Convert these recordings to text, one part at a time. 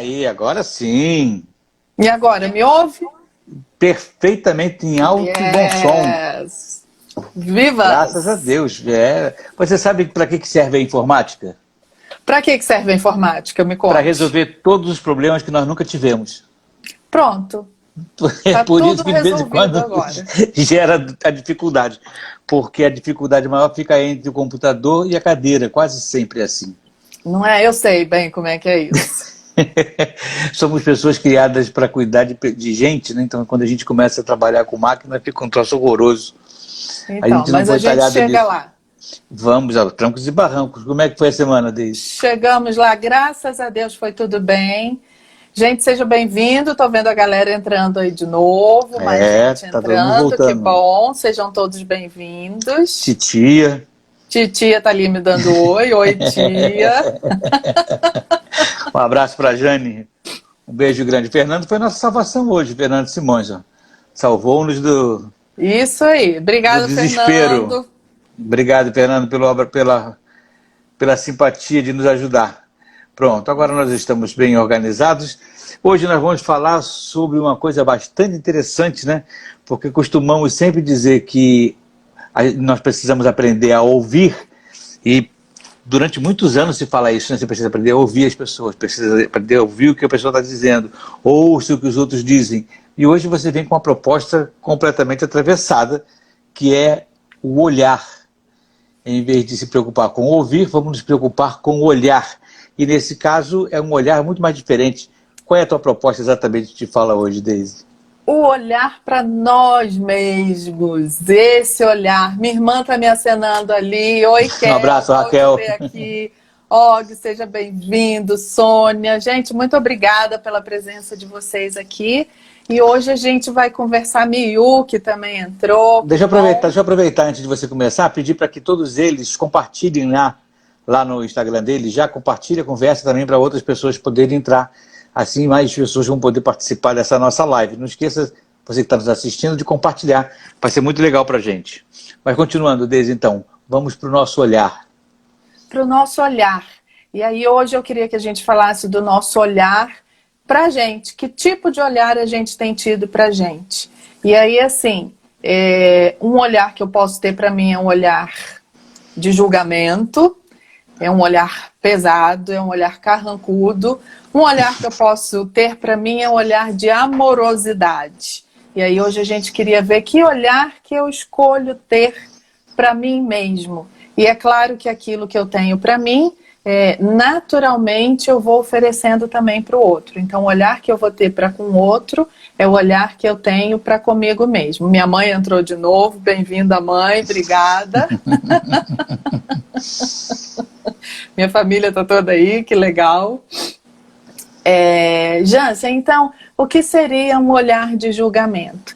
Aí, agora sim. E agora, me ouve? Perfeitamente em alto e bom som. Viva! Graças a Deus. Você sabe para que serve a informática? Para que serve a informática? Me conte. Para resolver todos os problemas que nós nunca tivemos. Pronto. É Tá por isso tudo que de vez em resolvido quando agora. gera a dificuldade. Porque a dificuldade maior fica entre o computador e a cadeira. Quase sempre é assim. Não é? Eu sei bem como é que é isso. Somos pessoas criadas para cuidar de gente, né? Então, quando a gente começa a trabalhar com máquina, fica um troço horroroso. Então, mas a gente chega lá. Vamos aos trancos e barrancos. Como é que foi a semana, Deise? Chegamos lá, graças a Deus foi tudo bem. Gente, seja bem-vindo. Tô vendo a galera entrando aí de novo, mais gente tá todo mundo entrando. voltando. Que bom, sejam todos bem-vindos. Titia. Titia tá ali me dando oi. Oi, tia. Um abraço para a Jane. Um beijo grande. Fernando foi nossa salvação hoje, Fernando Simões. Ó. Salvou-nos do... Isso aí. Obrigado, desespero. Fernando. Obrigado, Fernando, pela simpatia de nos ajudar. Pronto, agora nós estamos bem organizados. Hoje nós vamos falar sobre uma coisa bastante interessante, né? Porque costumamos sempre dizer que nós precisamos aprender a ouvir, e durante muitos anos se fala isso, né? Você precisa aprender a ouvir as pessoas, precisa aprender a ouvir o que a pessoa está dizendo, ouça o que os outros dizem. E hoje você vem com uma proposta completamente atravessada, que é o olhar. Em vez de se preocupar com ouvir, vamos nos preocupar com o olhar. E nesse caso é um olhar muito mais diferente. Qual é a tua proposta exatamente que te fala hoje, Deise? O olhar para nós mesmos, esse olhar. Minha irmã está me acenando ali. Oi, Kel. Um abraço, Raquel. Aqui. Og, seja bem-vindo. Sônia. Gente, muito obrigada pela presença de vocês aqui. E hoje a gente vai conversar. Miyu, que também entrou. Deixa eu aproveitar antes de você começar, pedir para que todos eles compartilhem lá no Instagram deles, já compartilha a conversa também para outras pessoas poderem entrar. Assim mais pessoas vão poder participar dessa nossa live. Não esqueça, você que está nos assistindo, de compartilhar. Vai ser muito legal para a gente. Mas continuando, Deise, então, vamos para o nosso olhar. Para o nosso olhar. E aí hoje eu queria que a gente falasse do nosso olhar para a gente. Que tipo de olhar a gente tem tido para a gente? E aí, assim, um olhar que eu posso ter para mim é um olhar de julgamento, é um olhar pesado, é um olhar carrancudo. Um olhar que eu posso ter para mim é um olhar de amorosidade. E aí hoje a gente queria ver que olhar que eu escolho ter para mim mesmo. E é claro que aquilo que eu tenho para mim, naturalmente eu vou oferecendo também para o outro. Então o olhar que eu vou ter para com o outro é o olhar que eu tenho para comigo mesmo. Minha mãe entrou de novo, bem-vinda, mãe, obrigada. Minha família está toda aí, que legal. Jansen, então, o que seria um olhar de julgamento?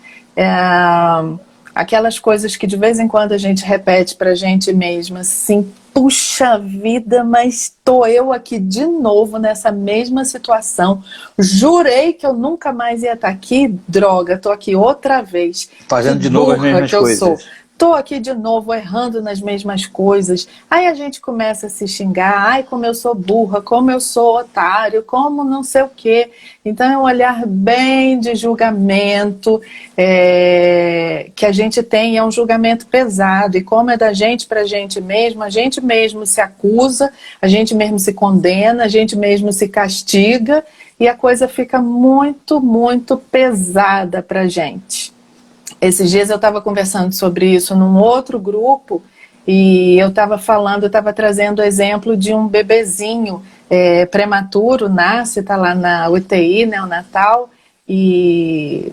Aquelas coisas que de vez em quando a gente repete para a gente mesma, assim, puxa vida, mas estou eu aqui de novo nessa mesma situação. Jurei que eu nunca mais ia estar aqui, droga, estou aqui outra vez. Fazendo de novo as mesmas coisas. Estou aqui de novo errando nas mesmas coisas. Aí a gente começa a se xingar. Ai, como eu sou burra, como eu sou otário, como não sei o quê. Então é um olhar bem de julgamento que a gente tem. É um julgamento pesado. E como é da gente para a gente mesmo se acusa, a gente mesmo se condena, a gente mesmo se castiga. E a coisa fica muito, muito pesada para a gente. Esses dias eu estava conversando sobre isso num outro grupo e eu estava trazendo o exemplo de um bebezinho prematuro, nasce, está lá na UTI, neonatal, e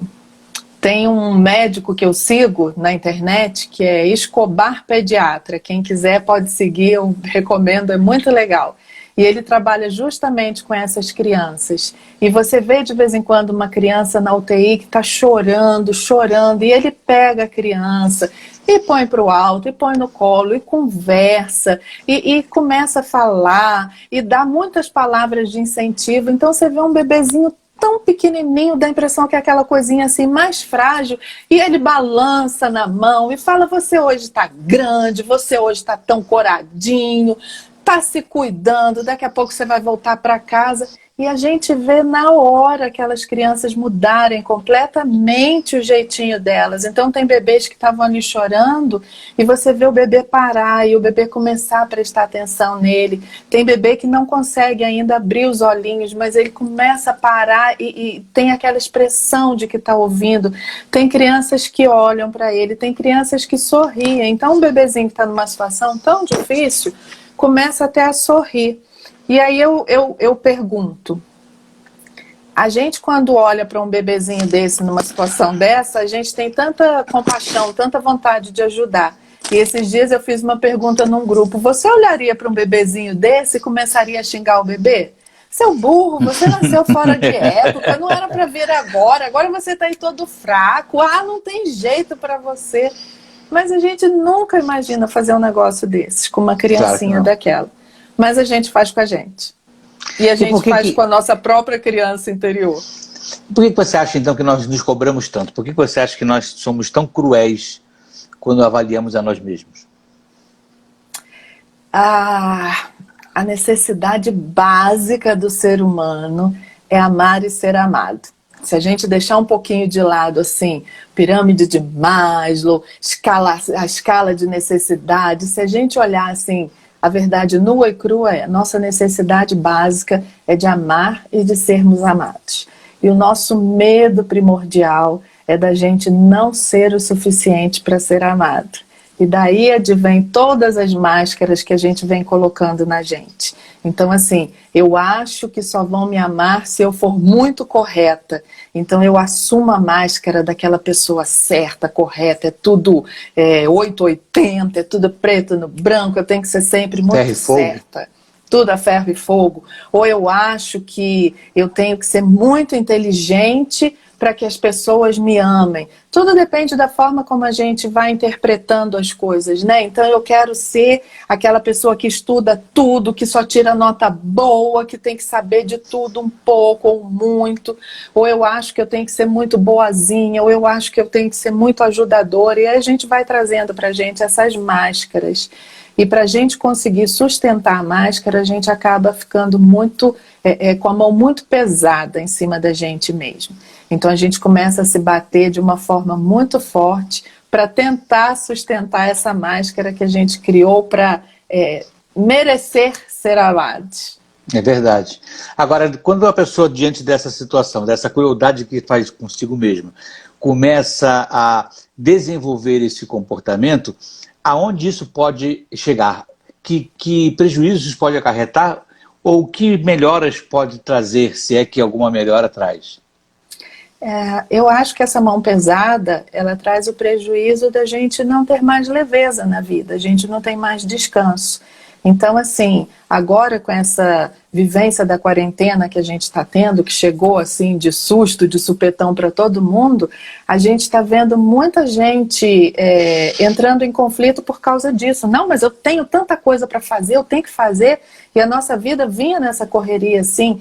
tem um médico que eu sigo na internet que é Escobar Pediatra. Quem quiser pode seguir, eu recomendo, é muito legal. E ele trabalha justamente com essas crianças. E você vê de vez em quando uma criança na UTI que está chorando, e ele pega a criança e põe para o alto, e põe no colo, e conversa, e começa a falar, e dá muitas palavras de incentivo. Então você vê um bebezinho tão pequenininho, dá a impressão que é aquela coisinha assim mais frágil, e ele balança na mão e fala: você hoje está grande, você hoje está tão coradinho. tá se cuidando, daqui a pouco você vai voltar para casa e a gente vê na hora aquelas crianças mudarem completamente o jeitinho delas. Então tem bebês que estavam ali chorando e você vê o bebê parar e o bebê começar a prestar atenção nele. Tem bebê que não consegue ainda abrir os olhinhos, mas ele começa a parar e tem aquela expressão de que está ouvindo. Tem crianças que olham para ele, tem crianças que sorriem. Então um bebezinho que está numa situação tão difícil começa até a sorrir. E aí eu pergunto, a gente quando olha para um bebezinho desse numa situação dessa, a gente tem tanta compaixão, tanta vontade de ajudar. E esses dias eu fiz uma pergunta num grupo, você olharia para um bebezinho desse e começaria a xingar o bebê? Seu burro, você nasceu fora de época, não era para vir agora você está aí todo fraco, não tem jeito para você. Mas a gente nunca imagina fazer um negócio desses com uma criancinha daquela. Mas a gente faz com a gente. E a gente faz com a nossa própria criança interior. Por que você acha, então, que nós nos cobramos tanto? Por que você acha que nós somos tão cruéis quando avaliamos a nós mesmos? A necessidade básica do ser humano é amar e ser amado. Se a gente deixar um pouquinho de lado, assim, pirâmide de Maslow, a escala de necessidade, se a gente olhar, assim, a verdade nua e crua é, nossa necessidade básica é de amar e de sermos amados. E o nosso medo primordial é da gente não ser o suficiente para ser amado. E daí advém todas as máscaras que a gente vem colocando na gente. Então, assim, eu acho que só vão me amar se eu for muito correta. Então, eu assumo a máscara daquela pessoa certa, correta. É tudo 880, é tudo preto no branco. Eu tenho que ser sempre muito certa. Tudo a ferro e fogo. Ou eu acho que eu tenho que ser muito inteligente para que as pessoas me amem. Tudo depende da forma como a gente vai interpretando as coisas, né? Então eu quero ser aquela pessoa que estuda tudo, que só tira nota boa, que tem que saber de tudo um pouco ou muito. Ou eu acho que eu tenho que ser muito boazinha, ou eu acho que eu tenho que ser muito ajudadora. E aí a gente vai trazendo para a gente essas máscaras. E para a gente conseguir sustentar a máscara, a gente acaba ficando muito com a mão muito pesada em cima da gente mesmo. Então a gente começa a se bater de uma forma muito forte para tentar sustentar essa máscara que a gente criou para merecer ser amados. É verdade. Agora, quando a pessoa, diante dessa situação, dessa crueldade que faz consigo mesma, começa a desenvolver esse comportamento, aonde isso pode chegar? Que prejuízos pode acarretar? Ou que melhoras pode trazer, se é que alguma melhora traz? Eu acho que essa mão pesada, ela traz o prejuízo da gente não ter mais leveza na vida, a gente não tem mais descanso. Então, assim, agora com essa vivência da quarentena que a gente está tendo, que chegou assim de susto, de supetão para todo mundo, a gente está vendo muita gente entrando em conflito por causa disso. Não, mas eu tenho tanta coisa para fazer, eu tenho que fazer. E a nossa vida vinha nessa correria, assim,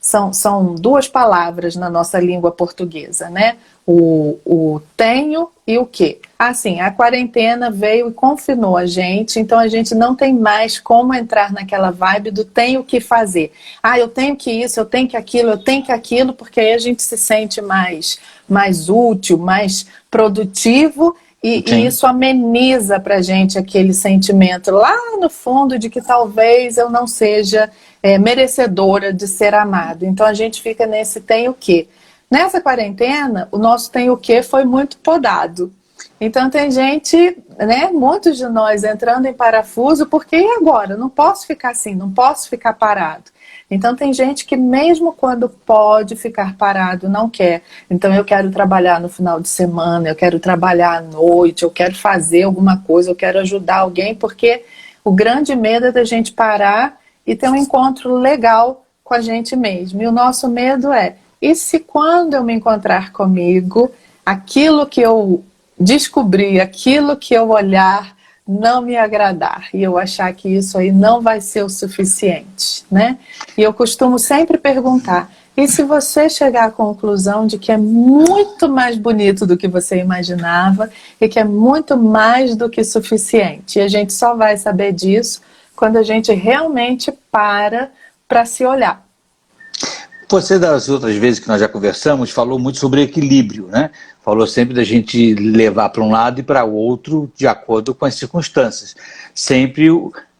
são duas palavras na nossa língua portuguesa, né? O tenho e o quê? Assim, a quarentena veio e confinou a gente, então a gente não tem mais como entrar naquela vibe do tenho que fazer. Eu tenho que isso, eu tenho que aquilo, porque aí a gente se sente mais útil, mais produtivo. E isso ameniza pra gente aquele sentimento lá no fundo de que talvez eu não seja merecedora de ser amada. Então a gente fica nesse tem o quê? Nessa quarentena, o nosso tem o quê foi muito podado. Então tem gente, né, muitos de nós entrando em parafuso, porque e agora? Não posso ficar assim, não posso ficar parado. Então tem gente que mesmo quando pode ficar parado, não quer. Então eu quero trabalhar no final de semana, eu quero trabalhar à noite, eu quero fazer alguma coisa, eu quero ajudar alguém, porque o grande medo é da gente parar e ter um encontro legal com a gente mesmo. E o nosso medo é, e se quando eu me encontrar comigo, aquilo que eu descobrir, aquilo que eu olhar, não me agradar e eu achar que isso aí não vai ser o suficiente, né? E eu costumo sempre perguntar, e se você chegar à conclusão de que é muito mais bonito do que você imaginava e que é muito mais do que suficiente? E a gente só vai saber disso quando a gente realmente para se olhar. Você, das outras vezes que nós já conversamos, falou muito sobre equilíbrio, né? Falou sempre da gente levar para um lado e para o outro de acordo com as circunstâncias. Sempre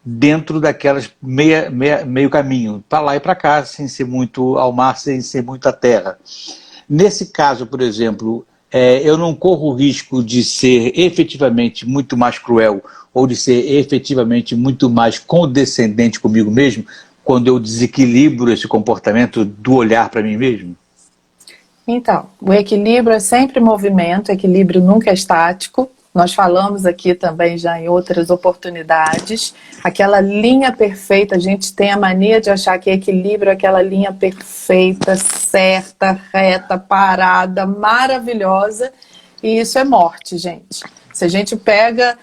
dentro daquelas meio caminho, para lá e para cá, sem ser muito ao mar, sem ser muito à terra. Nesse caso, por exemplo, eu não corro o risco de ser efetivamente muito mais cruel ou de ser efetivamente muito mais condescendente comigo mesmo, quando eu desequilibro esse comportamento do olhar para mim mesmo? Então, o equilíbrio é sempre movimento, equilíbrio nunca é estático. Nós falamos aqui também já em outras oportunidades. Aquela linha perfeita, a gente tem a mania de achar que equilíbrio é aquela linha perfeita, certa, reta, parada, maravilhosa. E isso é morte, gente. Se a gente pega,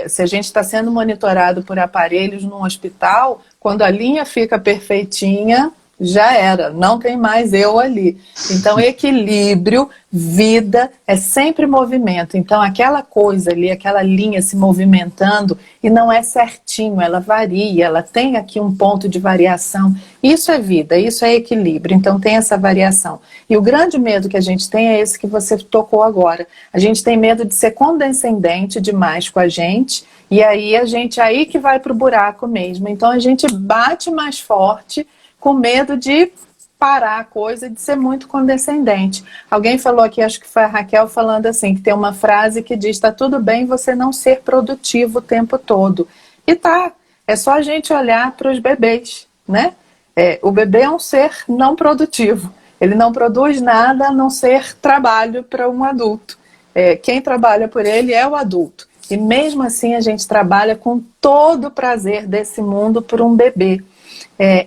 se a gente está sendo monitorado por aparelhos num hospital, quando a linha fica perfeitinha, já era, não tem mais eu ali. Então, equilíbrio, vida, é sempre movimento. Então, aquela coisa ali, aquela linha se movimentando, e não é certinho, ela varia, ela tem aqui um ponto de variação. Isso é vida, isso é equilíbrio, então tem essa variação. E o grande medo que a gente tem é esse que você tocou agora. A gente tem medo de ser condescendente demais com a gente, e aí a gente aí que vai para o buraco mesmo. Então, a gente bate mais forte, com medo de parar a coisa, de ser muito condescendente. Alguém falou aqui, acho que foi a Raquel falando assim, que tem uma frase que diz, está tudo bem você não ser produtivo o tempo todo. E tá, é só a gente olhar para os bebês, né? O bebê é um ser não produtivo. Ele não produz nada a não ser trabalho para um adulto. Quem trabalha por ele é o adulto. E mesmo assim a gente trabalha com todo o prazer desse mundo por um bebê.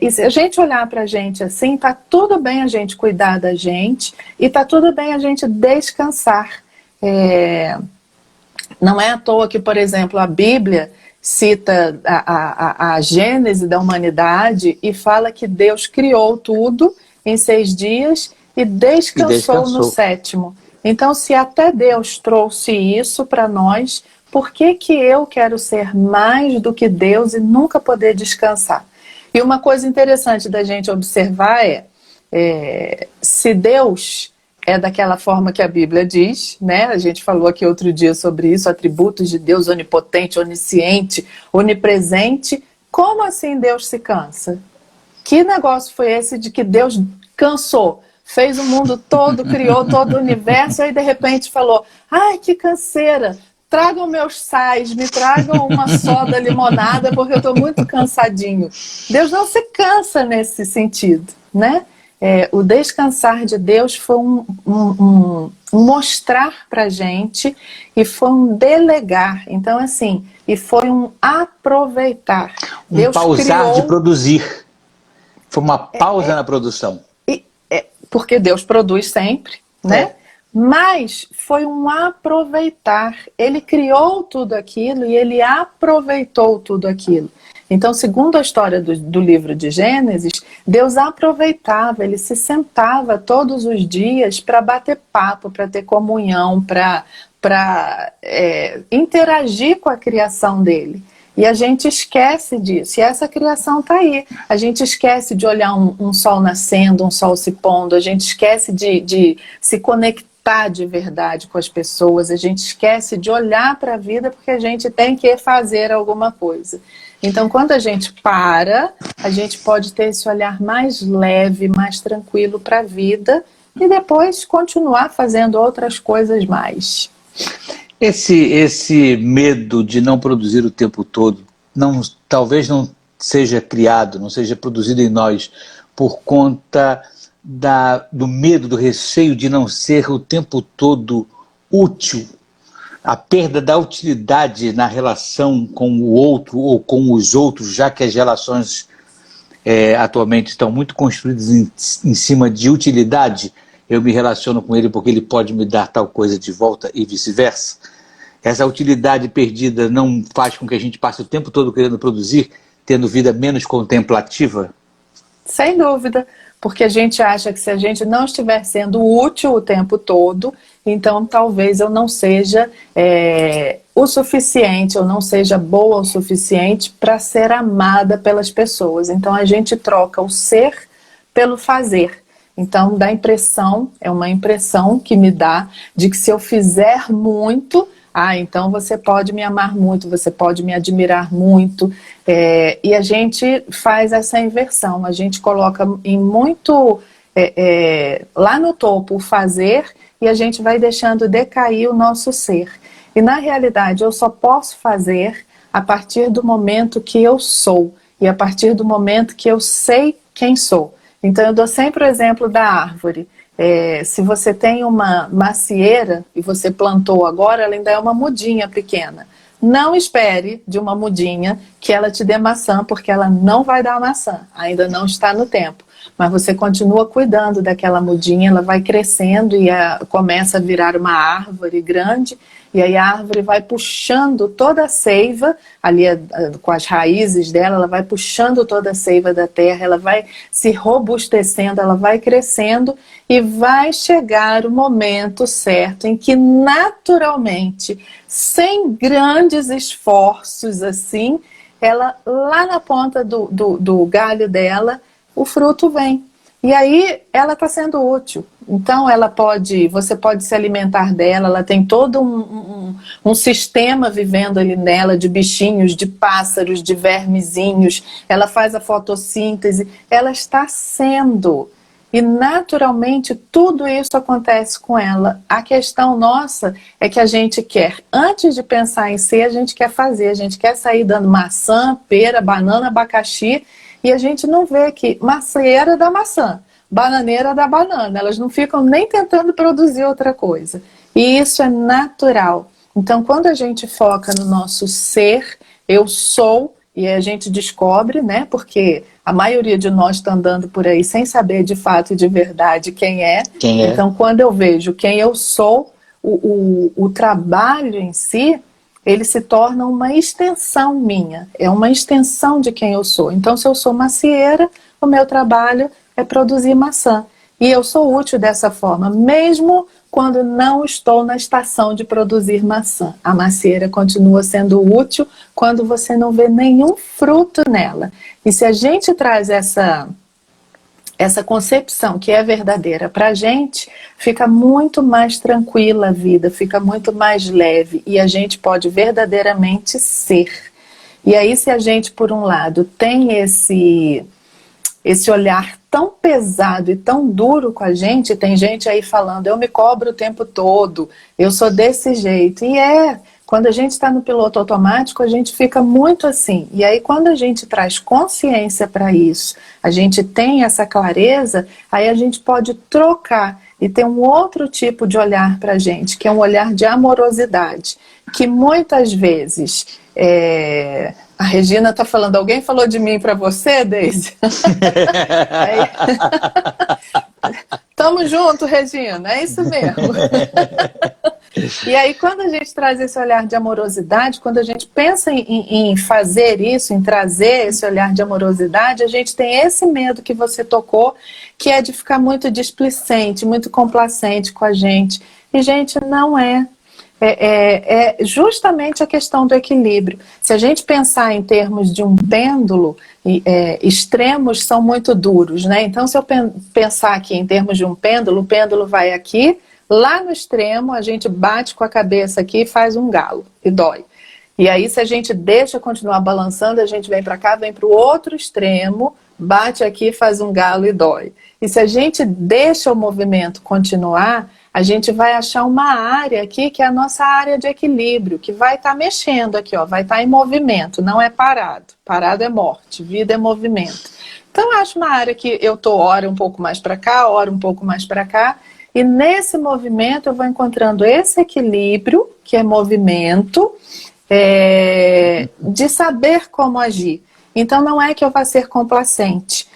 E se a gente olhar para a gente assim, tá tudo bem a gente cuidar da gente e tá tudo bem a gente descansar. Não é à toa que, por exemplo, a Bíblia cita a gênese da humanidade e fala que Deus criou tudo em 6 dias e descansou no 7º. Então, se até Deus trouxe isso para nós, por que eu quero ser mais do que Deus e nunca poder descansar? E uma coisa interessante da gente observar se Deus é daquela forma que a Bíblia diz, né? A gente falou aqui outro dia sobre isso, atributos de Deus onipotente, onisciente, onipresente. Como assim Deus se cansa? Que negócio foi esse de que Deus cansou? Fez o mundo todo, criou todo o universo, e de repente falou, ai, que canseira! Tragam meus sais, me tragam uma soda limonada, porque eu estou muito cansadinho. Deus não se cansa nesse sentido, né? O descansar de Deus foi um mostrar para a gente e foi um delegar. Então, assim, e foi um aproveitar. Deus pausar criou... de produzir. Foi uma pausa na produção. Porque Deus produz sempre, né? Mas foi um aproveitar. Ele criou tudo aquilo e ele aproveitou tudo aquilo. Então, segundo a história do livro de Gênesis, Deus aproveitava, ele se sentava todos os dias para bater papo, para ter comunhão, para interagir com a criação dele. E a gente esquece disso, e essa criação está aí. A gente esquece de olhar um sol nascendo, um sol se pondo, a gente esquece de se conectar de verdade com as pessoas, a gente esquece de olhar para a vida porque a gente tem que fazer alguma coisa. Então, quando a gente para, a gente pode ter esse olhar mais leve, mais tranquilo para a vida e depois continuar fazendo outras coisas mais. Esse medo de não produzir o tempo todo, talvez não seja criado, não seja produzido em nós por conta do medo, do receio de não ser o tempo todo útil, a perda da utilidade na relação com o outro ou com os outros, já que as relações atualmente estão muito construídas em cima de utilidade. Eu me relaciono com ele porque ele pode me dar tal coisa de volta e vice-versa. Essa utilidade perdida não faz com que a gente passe o tempo todo querendo produzir, tendo vida menos contemplativa? Sem dúvida, porque a gente acha que se a gente não estiver sendo útil o tempo todo, então talvez eu não seja o suficiente, eu não seja boa o suficiente para ser amada pelas pessoas. Então a gente troca o ser pelo fazer. Então dá impressão, é uma impressão que me dá de que se eu fizer muito, então você pode me amar muito, você pode me admirar muito. E a gente faz essa inversão, a gente coloca em muito lá no topo o fazer e a gente vai deixando decair o nosso ser. E na realidade eu só posso fazer a partir do momento que eu sou e a partir do momento que eu sei quem sou. Então eu dou sempre o exemplo da árvore. Se você tem uma macieira e você plantou agora, ela ainda é uma mudinha pequena. Não espere de uma mudinha que ela te dê maçã, porque ela não vai dar maçã, ainda não está no tempo. Mas você continua cuidando daquela mudinha, ela vai crescendo e começa a virar uma árvore grande, e aí a árvore vai puxando toda a seiva, ali com as raízes dela, ela vai puxando toda a seiva da terra, ela vai se robustecendo, ela vai crescendo, e vai chegar o momento certo em que naturalmente, sem grandes esforços assim, ela lá na ponta do galho dela, o fruto vem. E aí ela está sendo útil. Então você pode se alimentar dela, ela tem todo um sistema vivendo ali nela, de bichinhos, de pássaros, de vermezinhos, ela faz a fotossíntese, ela está sendo. E naturalmente tudo isso acontece com ela. A questão nossa é que a gente quer, antes de pensar em ser, a gente quer fazer, a gente quer sair dando maçã, pera, banana, abacaxi, e a gente não vê que macieira dá maçã, bananeira dá banana, elas não ficam nem tentando produzir outra coisa. E isso é natural. Então quando a gente foca no nosso ser, eu sou, e a gente descobre, né, porque a maioria de nós está andando por aí sem saber de fato e de verdade quem é. Então quando eu vejo quem eu sou, o trabalho em si, ele se torna uma extensão minha, é uma extensão de quem eu sou. Então, se eu sou macieira, o meu trabalho é produzir maçã. E eu sou útil dessa forma, mesmo quando não estou na estação de produzir maçã. A macieira continua sendo útil quando você não vê nenhum fruto nela. E se a gente traz essa concepção que é verdadeira para a gente, fica muito mais tranquila a vida, fica muito mais leve e a gente pode verdadeiramente ser. E aí se a gente, por um lado, tem esse olhar tão pesado e tão duro com a gente, tem gente aí falando, eu me cobro o tempo todo, eu sou desse jeito, e quando a gente está no piloto automático, a gente fica muito assim. E aí quando a gente traz consciência para isso, a gente tem essa clareza, aí a gente pode trocar e ter um outro tipo de olhar para a gente, que é um olhar de amorosidade, que muitas vezes... A Regina está falando, alguém falou de mim para você, Deise? Tamo junto, Regina, é isso mesmo. E aí quando a gente traz esse olhar de amorosidade, quando a gente pensa em fazer isso, em trazer esse olhar de amorosidade, a gente tem esse medo que você tocou, que é de ficar muito displicente, muito complacente com a gente. E gente, não é. É justamente a questão do equilíbrio. Se a gente pensar em termos de um pêndulo, extremos são muito duros, né? Então, se eu pensar aqui em termos de um pêndulo, o pêndulo vai aqui, lá no extremo, a gente bate com a cabeça aqui e faz um galo, e dói. E aí, se a gente deixa continuar balançando, a gente vem para cá, vem para o outro extremo, bate aqui, faz um galo e dói. E se a gente deixa o movimento continuar, a gente vai achar uma área aqui que é a nossa área de equilíbrio, que vai estar mexendo aqui, ó, vai estar em movimento, não é parado. Parado é morte, vida é movimento. Então eu acho uma área que eu estou hora um pouco mais para cá, hora um pouco mais para cá, e nesse movimento eu vou encontrando esse equilíbrio, que é movimento, de saber como agir. Então não é que eu vá ser complacente,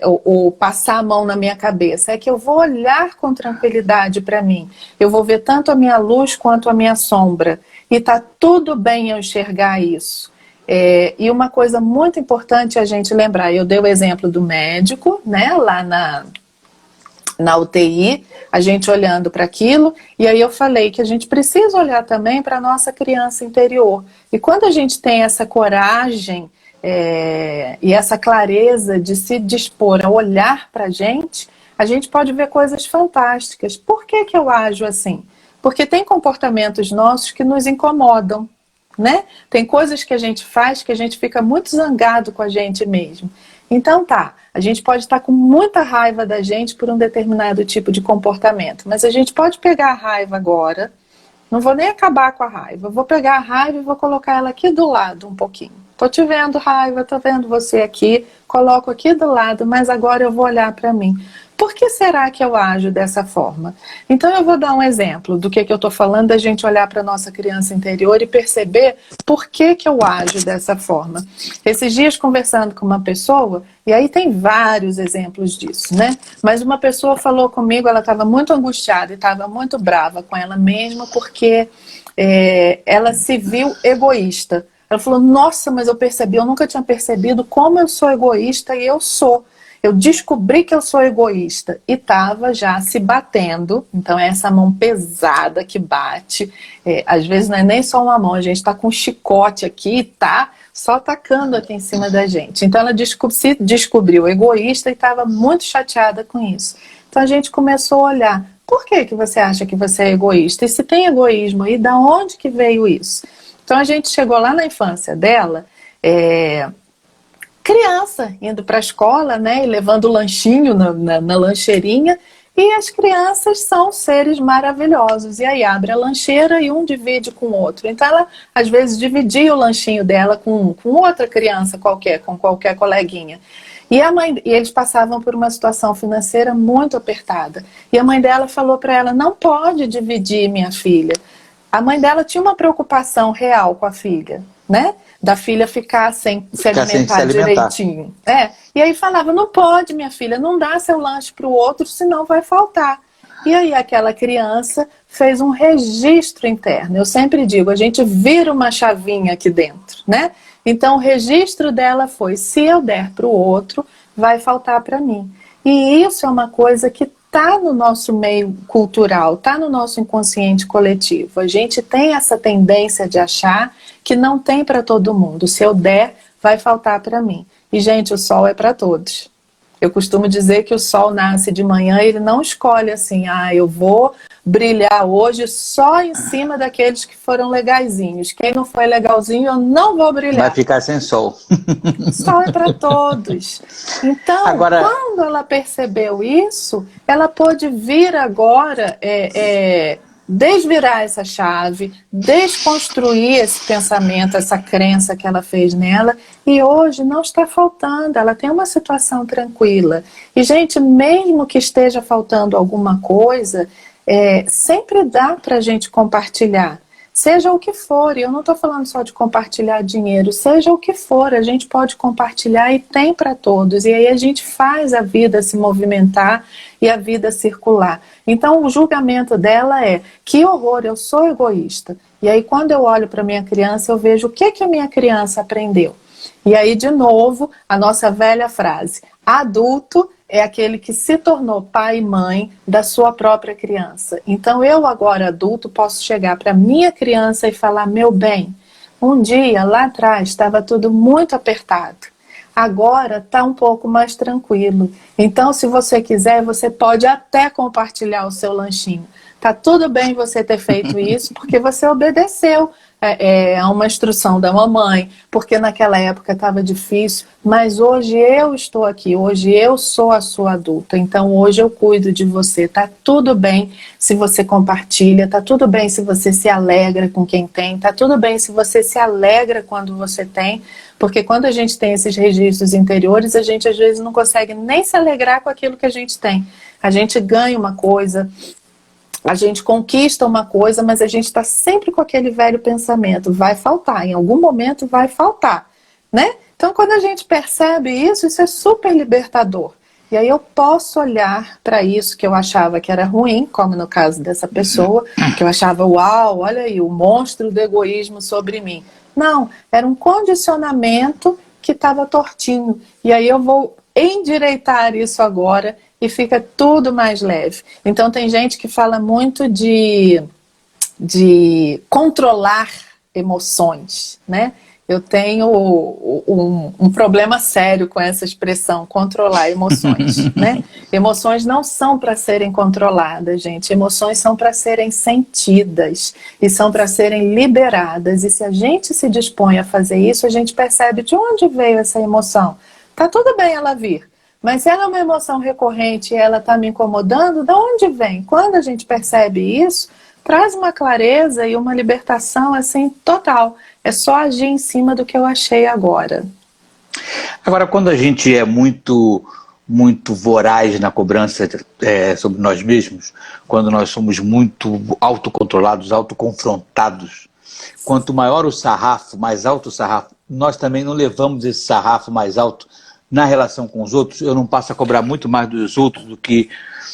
ou passar a mão na minha cabeça, é que eu vou olhar com tranquilidade para mim, eu vou ver tanto a minha luz quanto a minha sombra, e está tudo bem eu enxergar isso. E uma coisa muito importante a gente lembrar, eu dei o exemplo do médico, né, lá na UTI, a gente olhando para aquilo, e aí eu falei que a gente precisa olhar também para a nossa criança interior. E quando a gente tem essa coragem e essa clareza de se dispor a olhar para a gente pode ver coisas fantásticas. Por que que eu ajo assim? Porque tem comportamentos nossos que nos incomodam, né? Tem coisas que a gente faz que a gente fica muito zangado com a gente mesmo. Então tá, a gente pode estar com muita raiva da gente por um determinado tipo de comportamento, mas a gente pode pegar a raiva agora, não vou nem acabar com a raiva, vou pegar a raiva e vou colocar ela aqui do lado um pouquinho. Tô te vendo, raiva, tô vendo você aqui, coloco aqui do lado, mas agora eu vou olhar para mim. Por que será que eu ajo dessa forma? Então eu vou dar um exemplo do que eu estou falando, da gente olhar para a nossa criança interior e perceber por que eu ajo dessa forma. Esses dias conversando com uma pessoa, e aí tem vários exemplos disso, né? Mas uma pessoa falou comigo, ela estava muito angustiada e estava muito brava com ela mesma porque ela se viu egoísta. Ela falou, nossa, mas eu percebi, eu nunca tinha percebido como eu sou egoísta e eu sou. Eu descobri que eu sou egoísta e estava já se batendo, então é essa mão pesada que bate, às vezes não é nem só uma mão, a gente está com um chicote aqui e tá só tacando aqui em cima da gente. Então ela se descobriu egoísta e estava muito chateada com isso. Então a gente começou a olhar, por que que você acha que você é egoísta? E se tem egoísmo aí, da onde que veio isso? Então a gente chegou lá na infância dela, criança indo para a escola, né, e levando o lanchinho na lancheirinha, e as crianças são seres maravilhosos, e aí abre a lancheira e um divide com o outro. Então ela às vezes dividia o lanchinho dela com outra criança qualquer, com qualquer coleguinha. E eles passavam por uma situação financeira muito apertada. E a mãe dela falou para ela, não pode dividir, minha filha. A mãe dela tinha uma preocupação real com a filha, né? Da filha ficar sem se alimentar direitinho. E aí falava, não pode, minha filha, não dá seu lanche para o outro, senão vai faltar. E aí aquela criança fez um registro interno. Eu sempre digo, a gente vira uma chavinha aqui dentro, né? Então o registro dela foi, se eu der para o outro, vai faltar para mim. E isso é uma coisa que está no nosso meio cultural, está no nosso inconsciente coletivo. A gente tem essa tendência de achar que não tem para todo mundo. Se eu der, vai faltar para mim. E, gente, o sol é para todos. Eu costumo dizer que o sol nasce de manhã, ele não escolhe assim, eu vou brilhar hoje só em cima daqueles que foram legaizinhos. Quem não foi legalzinho, eu não vou brilhar. Vai ficar sem sol. O sol é para todos. Então, agora, quando ela percebeu isso, ela pôde vir agora desvirar essa chave, desconstruir esse pensamento, essa crença que ela fez nela, e hoje não está faltando, ela tem uma situação tranquila. E, gente, mesmo que esteja faltando alguma coisa, sempre dá para a gente compartilhar. Seja o que for, e eu não estou falando só de compartilhar dinheiro, seja o que for, a gente pode compartilhar e tem para todos. E aí a gente faz a vida se movimentar e a vida circular. Então o julgamento dela é, que horror, eu sou egoísta. E aí quando eu olho para minha criança, eu vejo o que a minha criança aprendeu. E aí de novo, a nossa velha frase, adulto é aquele que se tornou pai e mãe da sua própria criança. Então eu agora adulto posso chegar para minha criança e falar, meu bem, um dia lá atrás estava tudo muito apertado. Agora está um pouco mais tranquilo. Então se você quiser, você pode até compartilhar o seu lanchinho. Tá tudo bem você ter feito isso porque você obedeceu a uma instrução da mamãe, porque naquela época estava difícil, mas hoje eu estou aqui, hoje eu sou a sua adulta, então hoje eu cuido de você. Tá tudo bem se você compartilha, tá tudo bem se você se alegra com quem tem, tá tudo bem se você se alegra quando você tem, porque quando a gente tem esses registros interiores, a gente às vezes não consegue nem se alegrar com aquilo que a gente tem. A gente ganha uma coisa, a gente conquista uma coisa, mas a gente está sempre com aquele velho pensamento, vai faltar, em algum momento vai faltar, né? Então quando a gente percebe isso, isso é super libertador. E aí eu posso olhar para isso que eu achava que era ruim, como no caso dessa pessoa, que eu achava, uau, olha aí, o monstro do egoísmo sobre mim. Não, era um condicionamento que estava tortinho. E aí eu vou endireitar isso agora e fica tudo mais leve. Então tem gente que fala muito de controlar emoções, né? Eu tenho um problema sério com essa expressão, controlar emoções, né? Emoções não são para serem controladas, gente. Emoções são para serem sentidas e são para serem liberadas. E se a gente se dispõe a fazer isso, a gente percebe de onde veio essa emoção. Tá tudo bem ela vir, mas se ela é uma emoção recorrente e ela está me incomodando, de onde vem? Quando a gente percebe isso, traz uma clareza e uma libertação assim total. É só agir em cima do que eu achei agora. Agora, quando a gente é muito voraz na cobrança sobre nós mesmos, quando nós somos muito autocontrolados, autoconfrontados, quanto maior o sarrafo, mais alto o sarrafo, nós também não levamos esse sarrafo mais alto na relação com os outros. Eu não passo a cobrar muito mais dos outros do que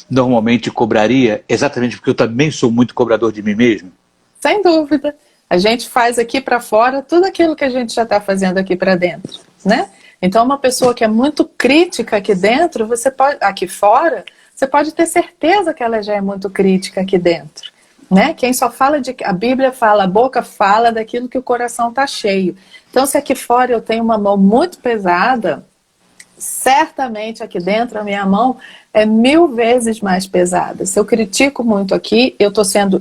normalmente cobraria, exatamente porque eu também sou muito cobrador de mim mesmo? Sem dúvida. A gente faz aqui para fora tudo aquilo que a gente já está fazendo aqui para dentro, né? Então, uma pessoa que é muito crítica aqui dentro, aqui fora, você pode ter certeza que ela já é muito crítica aqui dentro, né? Quem só fala a Bíblia fala, a boca fala daquilo que o coração está cheio. Então, se aqui fora eu tenho uma mão muito pesada, certamente aqui dentro a minha mão é 1000 vezes mais pesada. Se eu critico muito aqui,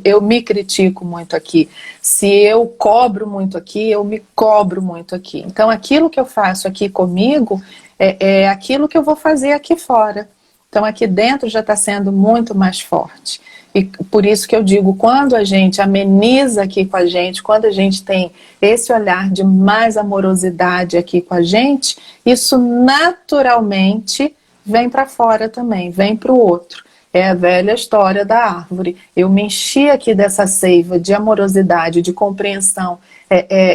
eu me critico muito aqui. Se eu cobro muito aqui, eu me cobro muito aqui. Então aquilo que eu faço aqui comigo é aquilo que eu vou fazer aqui fora. Então aqui dentro já está sendo muito mais forte. E por isso que eu digo, quando a gente ameniza aqui com a gente, quando a gente tem esse olhar de mais amorosidade aqui com a gente, isso naturalmente vem para fora também, vem para o outro. É a velha história da árvore. Eu me enchi aqui dessa seiva de amorosidade, de compreensão.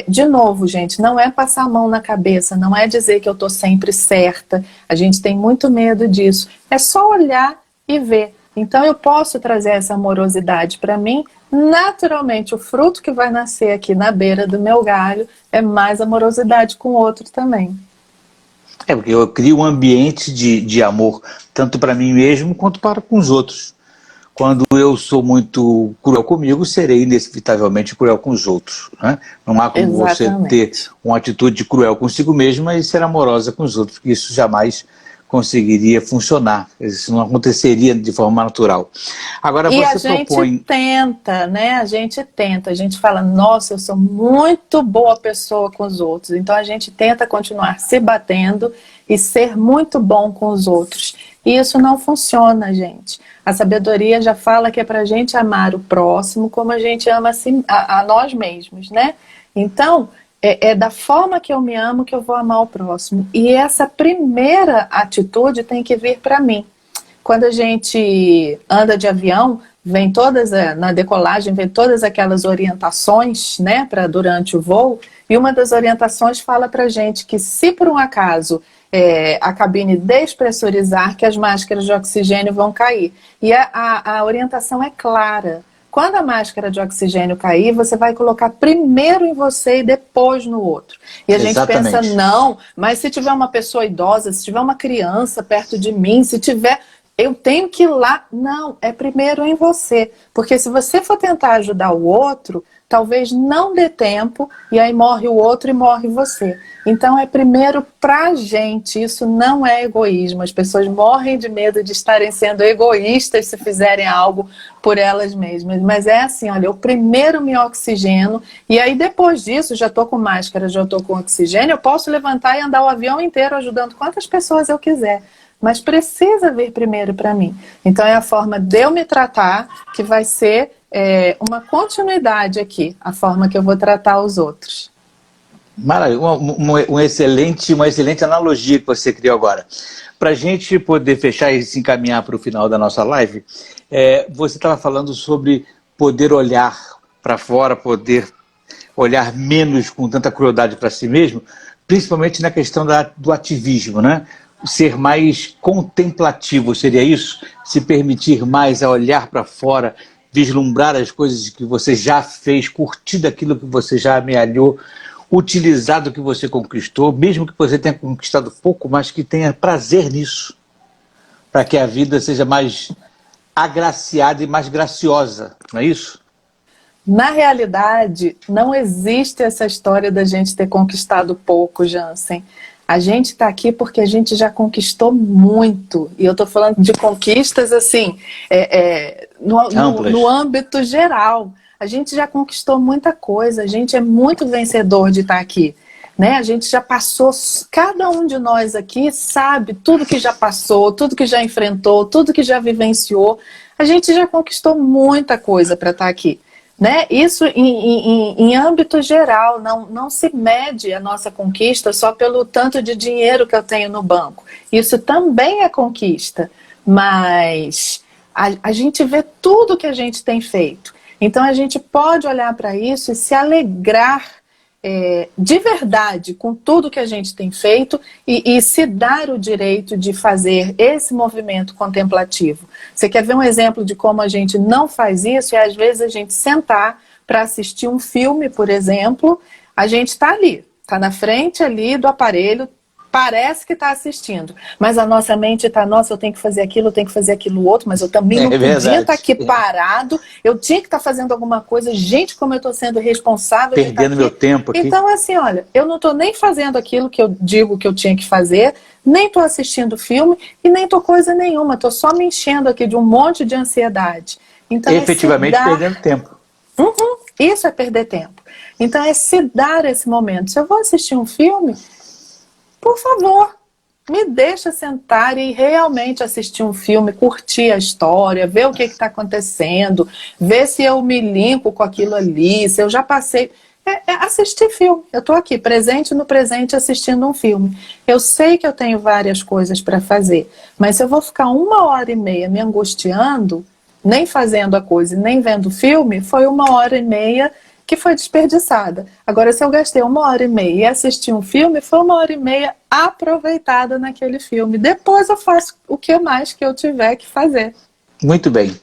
De novo, gente, não é passar a mão na cabeça, não é dizer que eu estou sempre certa. A gente tem muito medo disso. É só olhar e ver. Então eu posso trazer essa amorosidade para mim, naturalmente o fruto que vai nascer aqui na beira do meu galho é mais amorosidade com o outro também. Porque eu crio um ambiente de amor, tanto para mim mesmo quanto para com os outros. Quando eu sou muito cruel comigo, serei inevitavelmente cruel com os outros, né? Não há como você ter uma atitude cruel consigo mesma e ser amorosa com os outros, porque isso jamais conseguiria funcionar, isso não aconteceria de forma natural. Agora você propõe... gente tenta, né? A gente fala, nossa, eu sou muito boa pessoa com os outros, então a gente tenta continuar se batendo e ser muito bom com os outros. E isso não funciona, gente. A sabedoria já fala que é pra gente amar o próximo como a gente ama a nós mesmos, né? Então, é da forma que eu me amo que eu vou amar o próximo. E essa primeira atitude tem que vir para mim. Quando a gente anda de avião, na decolagem, vem todas aquelas orientações, né, para durante o voo, e uma das orientações fala para a gente que se por um acaso a cabine despressurizar, que as máscaras de oxigênio vão cair. E a orientação é clara. Quando a máscara de oxigênio cair, você vai colocar primeiro em você e depois no outro. E a gente pensa, não, mas se tiver uma pessoa idosa, se tiver uma criança perto de mim, se tiver... eu tenho que ir lá. Não, é primeiro em você. Porque se você for tentar ajudar o outro, talvez não dê tempo, e aí morre o outro e morre você. Então é primeiro pra gente, isso não é egoísmo. As pessoas morrem de medo de estarem sendo egoístas se fizerem algo por elas mesmas. Mas é assim, olha, eu primeiro me oxigeno, e aí depois disso, já estou com máscara, já estou com oxigênio, eu posso levantar e andar o avião inteiro ajudando quantas pessoas eu quiser. Mas precisa vir primeiro para mim. Então é a forma de eu me tratar que vai ser uma continuidade aqui, a forma que eu vou tratar os outros. Maravilha, uma excelente analogia que você criou agora. Para a gente poder fechar e se encaminhar para o final da nossa live, você estava falando sobre poder olhar para fora, poder olhar menos com tanta crueldade para si mesmo, principalmente na questão do ativismo, né? Ser mais contemplativo, seria isso? Se permitir mais a olhar para fora, vislumbrar as coisas que você já fez, curtir daquilo que você já amealhou, utilizar do que você conquistou, mesmo que você tenha conquistado pouco, mas que tenha prazer nisso, para que a vida seja mais agraciada e mais graciosa, não é isso? Na realidade, não existe essa história da gente ter conquistado pouco, Jansen. A gente está aqui porque a gente já conquistou muito. E eu estou falando de conquistas assim, no âmbito geral. A gente já conquistou muita coisa, a gente é muito vencedor de estar aqui. Né? A gente já passou, cada um de nós aqui sabe tudo que já passou, tudo que já enfrentou, tudo que já vivenciou. A gente já conquistou muita coisa para estar aqui. Né? Isso em âmbito geral, não se mede a nossa conquista só pelo tanto de dinheiro que eu tenho no banco. Isso também é conquista, mas a gente vê tudo que a gente tem feito. Então a gente pode olhar para isso e se alegrar de verdade com tudo que a gente tem feito e se dar o direito de fazer esse movimento contemplativo. Você quer ver um exemplo de como a gente não faz isso? É às vezes a gente sentar para assistir um filme, por exemplo, a gente está ali, está na frente ali do aparelho, parece que está assistindo, mas a nossa mente está, nossa, eu tenho que fazer aquilo, eu tenho que fazer aquilo outro, mas eu também não podia estar aqui parado, eu tinha que estar fazendo alguma coisa, gente, como eu estou sendo responsável. Perdendo meu tempo aqui. Então, assim, olha, eu não estou nem fazendo aquilo que eu digo que eu tinha que fazer, nem estou assistindo filme e nem estou coisa nenhuma, estou só me enchendo aqui de um monte de ansiedade. Então, efetivamente perdendo tempo. Isso é perder tempo. Então, é se dar esse momento. Se eu vou assistir um filme, por favor, me deixa sentar e realmente assistir um filme, curtir a história, ver o que está acontecendo, ver se eu me limpo com aquilo ali, se eu já passei. Assistir filme. Eu estou aqui, presente no presente, assistindo um filme. Eu sei que eu tenho várias coisas para fazer, mas se eu vou ficar 1h30 me angustiando, nem fazendo a coisa, nem vendo o filme, foi 1h30 que foi desperdiçada. Agora, se eu gastei 1h30 e assisti um filme, foi 1h30 aproveitada naquele filme. Depois eu faço o que mais que eu tiver que fazer. Muito bem.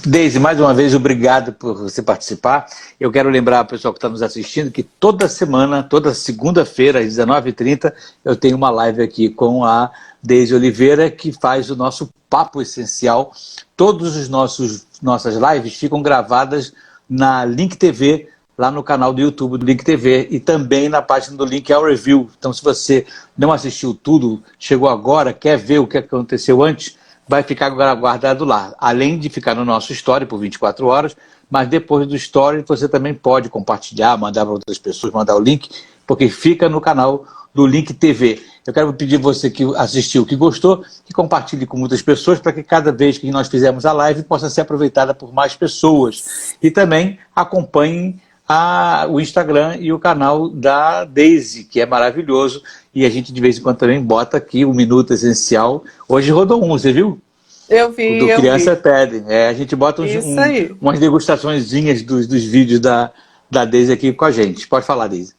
Deise, mais uma vez, obrigado por você participar. Eu quero lembrar ao pessoal que está nos assistindo que toda semana, toda segunda-feira, às 19h30, eu tenho uma live aqui com a Deise Oliveira, que faz o nosso Papo Essencial. Todas as nossas lives ficam gravadas na Link TV, lá no canal do YouTube do Link TV e também na página do Link ao Review. Então, se você não assistiu tudo, chegou agora, quer ver o que aconteceu antes, vai ficar guardado lá. Além de ficar no nosso Story por 24 horas, mas depois do Story você também pode compartilhar, mandar para outras pessoas, mandar o link, porque fica no canal do Link TV. Eu quero pedir você que assistiu, que gostou, que compartilhe com muitas pessoas, para que cada vez que nós fizermos a live possa ser aproveitada por mais pessoas. E também acompanhem o Instagram e o canal da Deise, que é maravilhoso, e a gente de vez em quando também bota aqui o Minuto Essencial. Hoje rodou você viu? Eu vi, o do Criança Pede. A gente bota umas degustaçõezinhas dos vídeos da Deise aqui com a gente. Pode falar, Deise.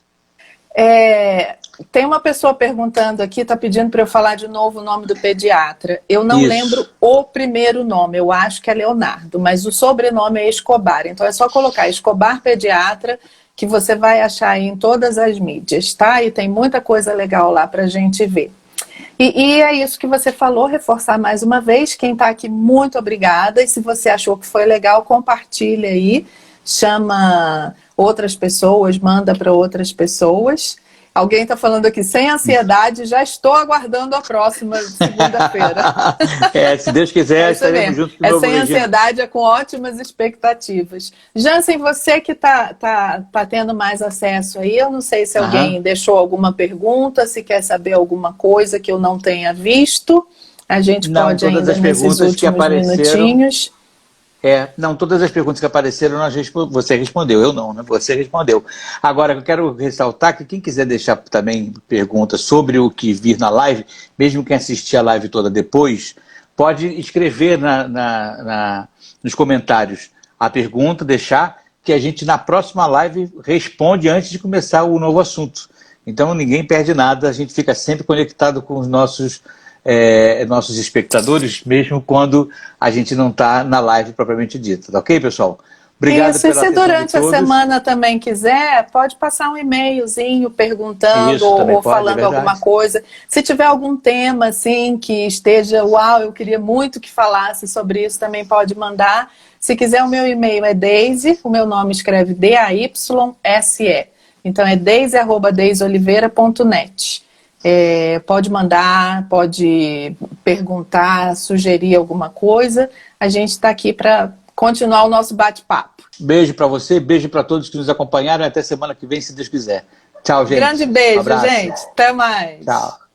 Tem uma pessoa perguntando aqui, está pedindo para eu falar de novo o nome do pediatra. Eu não lembro o primeiro nome, eu acho que é Leonardo, mas o sobrenome é Escobar. Então é só colocar Escobar Pediatra, que você vai achar aí em todas as mídias, tá? E tem muita coisa legal lá para a gente ver. E é isso que você falou, reforçar mais uma vez. Quem está aqui, muito obrigada. E se você achou que foi legal, compartilha aí, chama outras pessoas, manda para outras pessoas. Alguém está falando aqui, sem ansiedade, já estou aguardando a próxima segunda-feira. Se Deus quiser, estaremos juntos de novo. Sem ansiedade, é com ótimas expectativas. Jansen, você que tá tendo mais acesso aí, eu não sei se alguém deixou alguma pergunta, se quer saber alguma coisa que eu não tenha visto. A gente pode ainda nesses últimos minutinhos. Todas as perguntas que apareceram, você respondeu, eu não, né? Você respondeu. Agora, eu quero ressaltar que quem quiser deixar também perguntas sobre o que vir na live, mesmo quem assistir a live toda depois, pode escrever nos comentários a pergunta, deixar, que a gente na próxima live responde antes de começar o novo assunto. Então ninguém perde nada, a gente fica sempre conectado com os nossos espectadores, mesmo quando a gente não está na live propriamente dita. Tá ok, pessoal? Obrigado Isso, e pela se atenção de durante a todos. semana também quiser, pode passar um e-mailzinho perguntando Isso também ou pode, é falando alguma verdade. coisa. Se tiver algum tema assim que esteja, uau, eu queria muito que falasse sobre isso, também pode mandar. Se quiser, o meu e-mail é Deise, o meu nome escreve D-A-Y-S-E. Então é deise@deiseoliveira.net. Pode mandar, pode perguntar, sugerir alguma coisa. A gente está aqui para continuar o nosso bate-papo. Beijo para você, beijo para todos que nos acompanharam e até semana que vem, se Deus quiser. Tchau, Grande gente. Um beijo, abraço. gente. Até mais. Tchau.